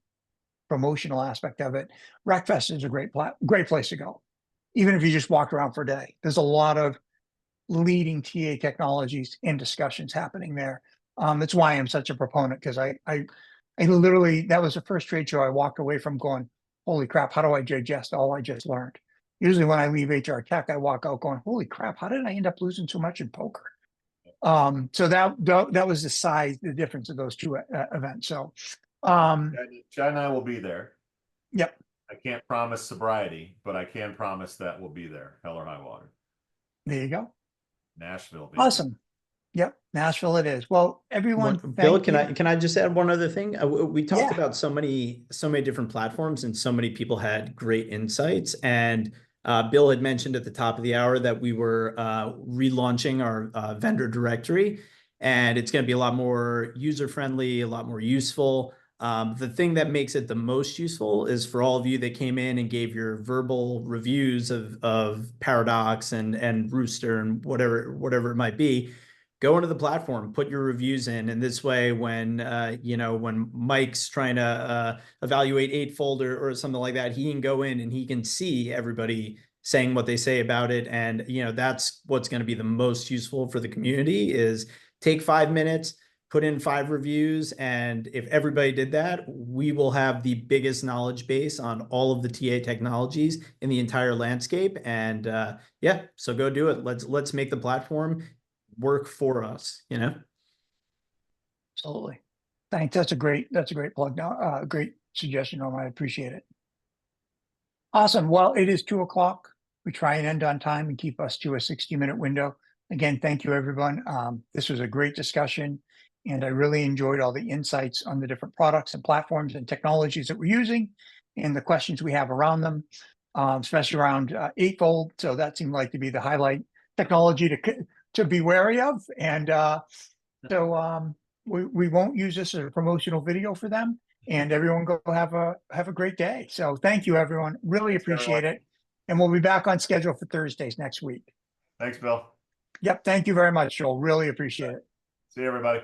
promotional aspect of it. RecFest is a great place to go, even if you just walk around for a day. There's a lot of leading TA technologies and discussions happening there. That's why I'm such a proponent, because I literally, that was the first trade show I walked away from going, holy crap, how do I digest all I just learned? Usually when I leave HR Tech, I walk out going, holy crap, how did I end up losing so much in poker? So that was the difference of those two events. So Chad and I will be there. Yep. I can't promise sobriety, but I can promise that we'll be there, hell or high water. There you go. Nashville. Baby. Awesome. Yep, Nashville it is. Well, everyone, Bill, can I just add one other thing? We talked Yeah. about so many different platforms, and so many people had great insights. And Bill had mentioned at the top of the hour that we were relaunching our vendor directory, and it's going to be a lot more user-friendly, a lot more useful. The thing that makes it the most useful is for all of you that came in and gave your verbal reviews of Paradox and Rooster and whatever it might be. Go into the platform, put your reviews in, and this way, when when Mike's trying to evaluate Eightfold or something like that, he can go in and he can see everybody saying what they say about it. And that's what's going to be the most useful for the community, is take 5 minutes, put in 5 reviews, and if everybody did that, we will have the biggest knowledge base on all of the TA technologies in the entire landscape. And yeah, so go do it. Let's make the platform work for us. Absolutely. Thanks. That's a great plug. Now, great suggestion, Norm. I appreciate it. Awesome. Well, it is 2:00. We try and end on time and keep us to a 60-minute window. Again, thank you, everyone. This was a great discussion, and I really enjoyed all the insights on the different products and platforms and technologies that we're using and the questions we have around them, especially around Eightfold. So that seemed like to be the highlight technology to be wary of. And so we won't use this as a promotional video for them. And everyone go have a great day. So thank you, everyone. Really appreciate it. And we'll be back on schedule for Thursdays next week. Thanks, Bill. Yep. Thank you very much, Joel. Really appreciate it. See you, everybody.